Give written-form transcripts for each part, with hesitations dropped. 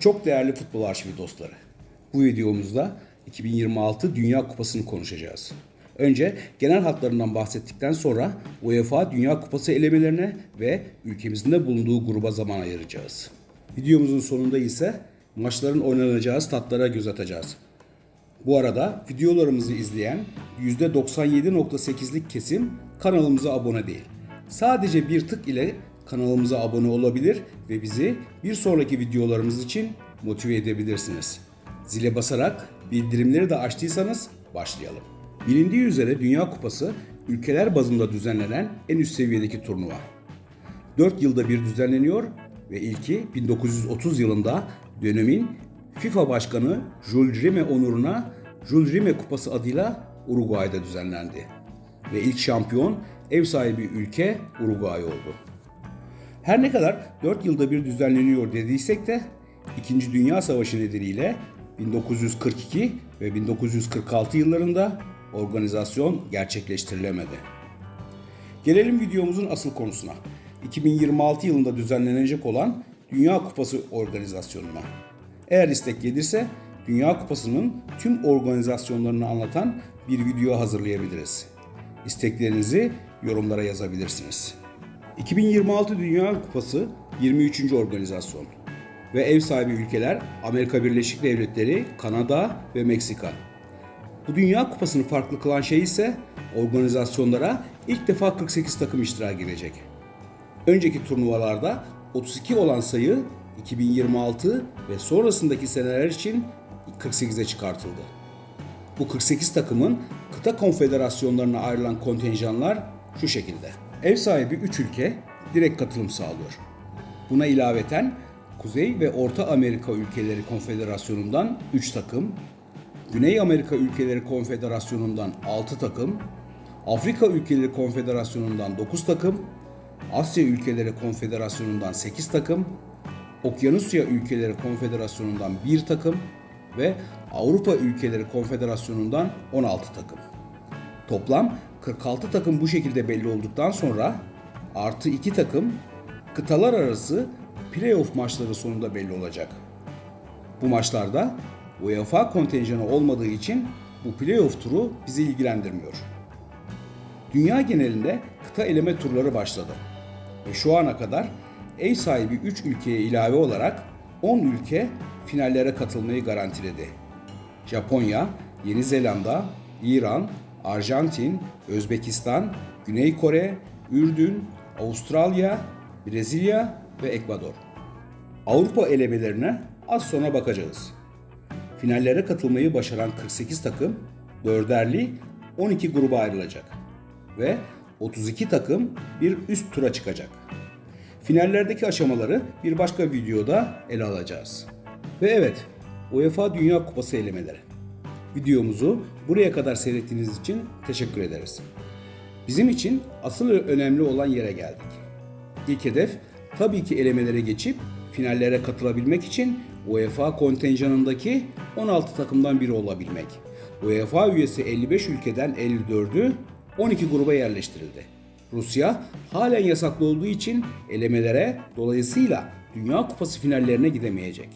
Çok değerli futbol arşivi dostları. Bu videomuzda 2026 Dünya Kupası'nı konuşacağız. Önce genel hatlarından bahsettikten sonra UEFA Dünya Kupası elemelerine ve ülkemizin de bulunduğu gruba zaman ayıracağız. Videomuzun sonunda ise maçların oynanacağı statlara göz atacağız. Bu arada videolarımızı izleyen %97.8'lik kesim kanalımıza abone değil. Sadece bir tık ile kanalımıza abone olabilir ve bizi bir sonraki videolarımız için motive edebilirsiniz. Zile basarak bildirimleri de açtıysanız başlayalım. Bilindiği üzere Dünya Kupası ülkeler bazında düzenlenen en üst seviyedeki turnuva. 4 yılda bir düzenleniyor ve ilki 1930 yılında dönemin FIFA Başkanı Jules Rimet onuruna Jules Rimet Kupası adıyla Uruguay'da düzenlendi. Ve ilk şampiyon ev sahibi ülke Uruguay oldu. Her ne kadar 4 yılda bir düzenleniyor dediysek de 2. Dünya Savaşı nedeniyle 1942 ve 1946 yıllarında organizasyon gerçekleştirilemedi. Gelelim videomuzun asıl konusuna. 2026 yılında düzenlenecek olan Dünya Kupası organizasyonuna. Eğer istek gelirse Dünya Kupası'nın tüm organizasyonlarını anlatan bir video hazırlayabiliriz. İsteklerinizi yorumlara yazabilirsiniz. 2026 Dünya Kupası 23. organizasyon ve ev sahibi ülkeler Amerika Birleşik Devletleri, Kanada ve Meksika. Bu Dünya Kupası'nı farklı kılan şey ise organizasyonlara ilk defa 48 takım iştirak edecek. Önceki turnuvalarda 32 olan sayı 2026 ve sonrasındaki seneler için 48'e çıkartıldı. Bu 48 takımın kıta konfederasyonlarına ayrılan kontenjanlar şu şekilde. Ev sahibi 3 ülke direkt katılım sağlıyor. Buna ilaveten Kuzey ve Orta Amerika Ülkeleri Konfederasyonu'ndan 3 takım, Güney Amerika Ülkeleri Konfederasyonu'ndan 6 takım, Afrika Ülkeleri Konfederasyonu'ndan 9 takım, Asya Ülkeleri Konfederasyonu'ndan 8 takım, Okyanusya Ülkeleri Konfederasyonu'ndan 1 takım ve Avrupa Ülkeleri Konfederasyonu'ndan 16 takım. Toplam 46 takım bu şekilde belli olduktan sonra artı 2 takım kıtalar arası playoff maçları sonunda belli olacak. Bu maçlarda UEFA kontenjanı olmadığı için bu playoff turu bizi ilgilendirmiyor. Dünya genelinde kıta eleme turları başladı ve şu ana kadar ev sahibi 3 ülkeye ilave olarak 10 ülke finallere katılmayı garantiledi. Japonya, Yeni Zelanda, İran, Arjantin, Özbekistan, Güney Kore, Ürdün, Avustralya, Brezilya ve Ekvador. Avrupa elemelerine az sonra bakacağız. Finallere katılmayı başaran 48 takım 4'erli 12 gruba ayrılacak ve 32 takım bir üst tura çıkacak. Finallerdeki aşamaları bir başka videoda ele alacağız. Ve evet, UEFA Dünya Kupası elemeleri. Videomuzu buraya kadar seyrettiğiniz için teşekkür ederiz. Bizim için asıl önemli olan yere geldik. İlk hedef tabii ki elemelere geçip finallere katılabilmek için UEFA kontenjanındaki 16 takımdan biri olabilmek. UEFA üyesi 55 ülkeden 54'ü 12 gruba yerleştirildi. Rusya halen yasaklı olduğu için elemelere, dolayısıyla Dünya Kupası finallerine gidemeyecek.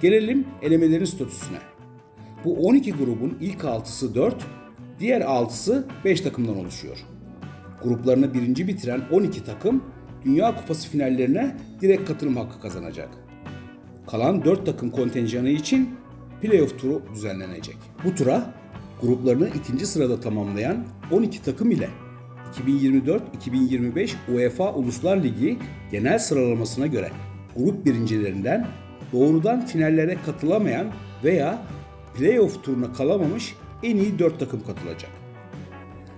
Gelelim elemelerin statüsüne. Bu 12 grubun ilk 6'sı 4, diğer 6'sı 5 takımdan oluşuyor. Gruplarını birinci bitiren 12 takım Dünya Kupası finallerine direkt katılım hakkı kazanacak. Kalan 4 takım kontenjanı için playoff turu düzenlenecek. Bu tura gruplarını ikinci sırada tamamlayan 12 takım ile 2024-2025 UEFA Uluslar Ligi genel sıralamasına göre grup birincilerinden doğrudan finallere katılamayan veya playoff turuna kalamamış en iyi 4 takım katılacak.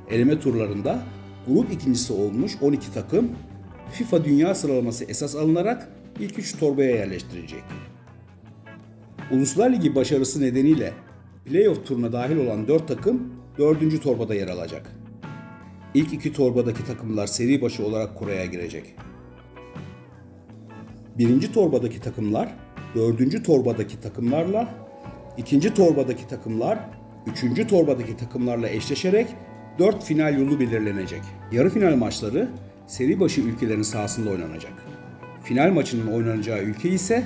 Eleme turlarında grup ikincisi olmuş 12 takım FIFA Dünya Sıralaması esas alınarak ilk 3 torbaya yerleştirilecek. Uluslar Ligi başarısı nedeniyle playoff turuna dahil olan 4 takım 4. torbada yer alacak. İlk 2 torbadaki takımlar seri başı olarak kuraya girecek. 1. torbadaki takımlar 4. torbadaki takımlarla, 2. torbadaki takımlar 3. torbadaki takımlarla eşleşerek 4 final yolu belirlenecek. Yarı final maçları seri başı ülkelerin sahasında oynanacak. Final maçının oynanacağı ülke ise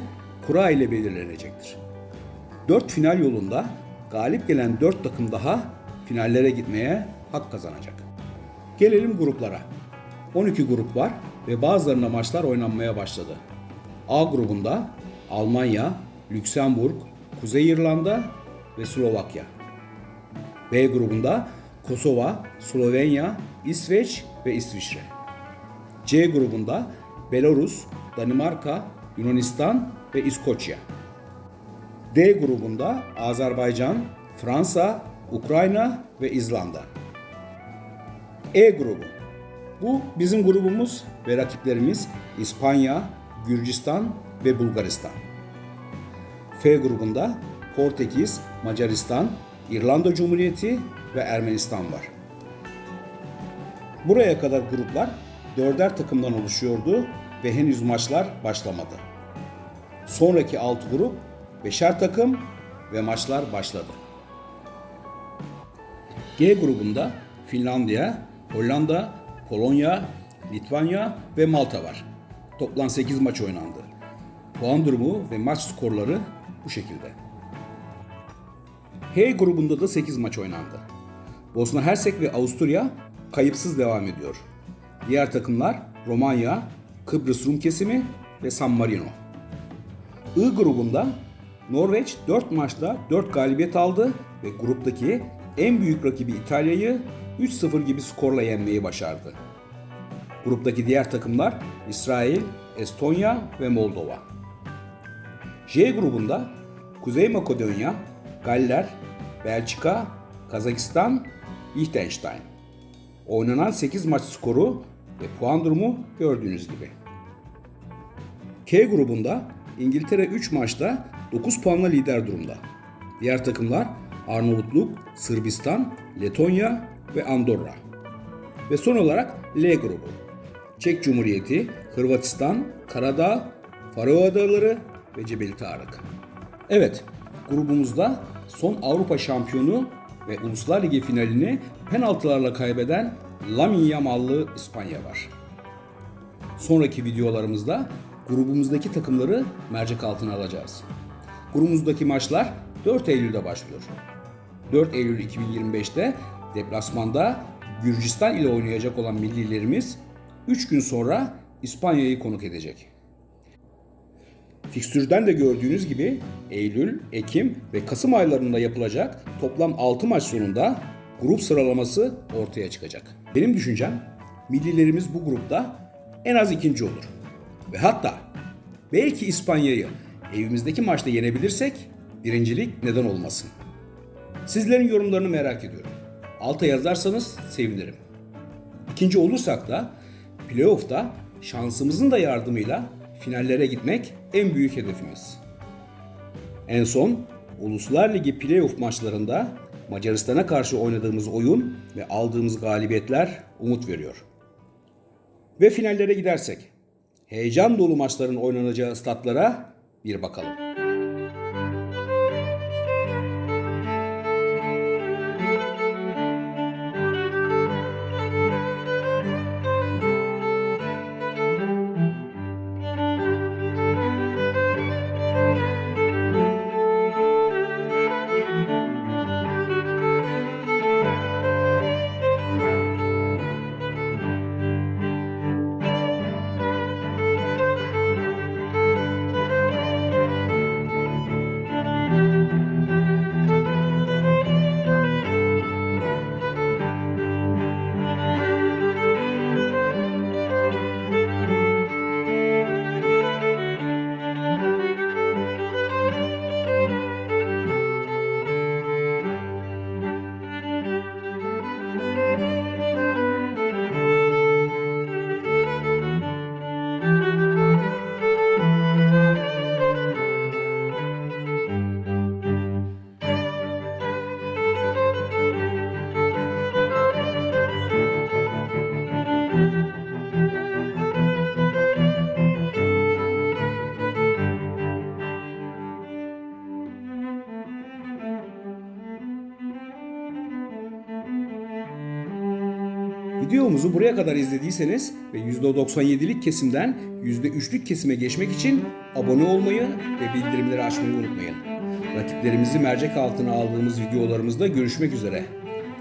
kura ile belirlenecektir. 4 final yolunda galip gelen 4 takım daha finallere gitmeye hak kazanacak. Gelelim gruplara. 12 grup var ve bazılarında maçlar oynanmaya başladı. A grubunda Almanya, Lüksemburg, Kuzey İrlanda ve Slovakya. B grubunda Kosova, Slovenya, İsveç ve İsviçre. C grubunda Belarus, Danimarka, Yunanistan ve İskoçya. D grubunda Azerbaycan, Fransa, Ukrayna ve İzlanda. E grubu. Bu bizim grubumuz ve rakiplerimiz İspanya, Gürcistan ve Bulgaristan. F grubunda Portekiz, Macaristan, İrlanda Cumhuriyeti ve Ermenistan var. Buraya kadar gruplar 4'er takımdan oluşuyordu ve henüz maçlar başlamadı. Sonraki 6 grup 5'er takım ve maçlar başladı. G grubunda Finlandiya, Hollanda, Polonya, Litvanya ve Malta var. Toplam 8 maç oynandı. Puan durumu ve maç skorları bu şekilde. H grubunda da 8 maç oynandı. Bosna Hersek ve Avusturya kayıpsız devam ediyor. Diğer takımlar Romanya, Kıbrıs Rum kesimi ve San Marino. I grubunda Norveç 4 maçta 4 galibiyet aldı ve gruptaki en büyük rakibi İtalya'yı 3-0 gibi skorla yenmeyi başardı. Gruptaki diğer takımlar İsrail, Estonya ve Moldova. J grubunda Kuzey Makedonya, Galler, Belçika, Kazakistan, Liechtenstein. Oynanan 8 maç skoru ve puan durumu gördüğünüz gibi. K grubunda İngiltere 3 maçta 9 puanla lider durumda. Diğer takımlar Arnavutluk, Sırbistan, Letonya ve Andorra. Ve son olarak L grubu. Çek Cumhuriyeti, Hırvatistan, Karadağ, Faroe Adaları ve Cebeli Tarık. Evet, grubumuzda son Avrupa şampiyonu ve Uluslar Ligi finalini penaltılarla kaybeden Lamine Yamal'lı İspanya var. Sonraki videolarımızda grubumuzdaki takımları mercek altına alacağız. Grubumuzdaki maçlar 4 Eylül'de başlıyor. 4 Eylül 2025'te deplasmanda Gürcistan ile oynayacak olan millilerimiz 3 gün sonra İspanya'yı konuk edecek. Fikstürden de gördüğünüz gibi Eylül, Ekim ve Kasım aylarında yapılacak toplam 6 maç sonunda grup sıralaması ortaya çıkacak. Benim düşüncem millilerimiz bu grupta en az ikinci olur. Ve hatta belki İspanya'yı evimizdeki maçta yenebilirsek birincilik neden olmasın. Sizlerin yorumlarını merak ediyorum. Alta yazarsanız sevinirim. İkinci olursak da playoff'ta şansımızın da yardımıyla finallere gitmek en büyük hedefimiz. En son Uluslar Ligi playoff maçlarında Macaristan'a karşı oynadığımız oyun ve aldığımız galibiyetler umut veriyor. Ve finallere gidersek heyecan dolu maçların oynanacağı statlara bir bakalım. Videomuzu buraya kadar izlediyseniz ve %97'lik kesimden %3'lük kesime geçmek için abone olmayı ve bildirimleri açmayı unutmayın. Rakiplerimizi mercek altına aldığımız videolarımızda görüşmek üzere.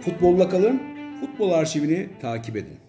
Futbolla kalın, futbol arşivini takip edin.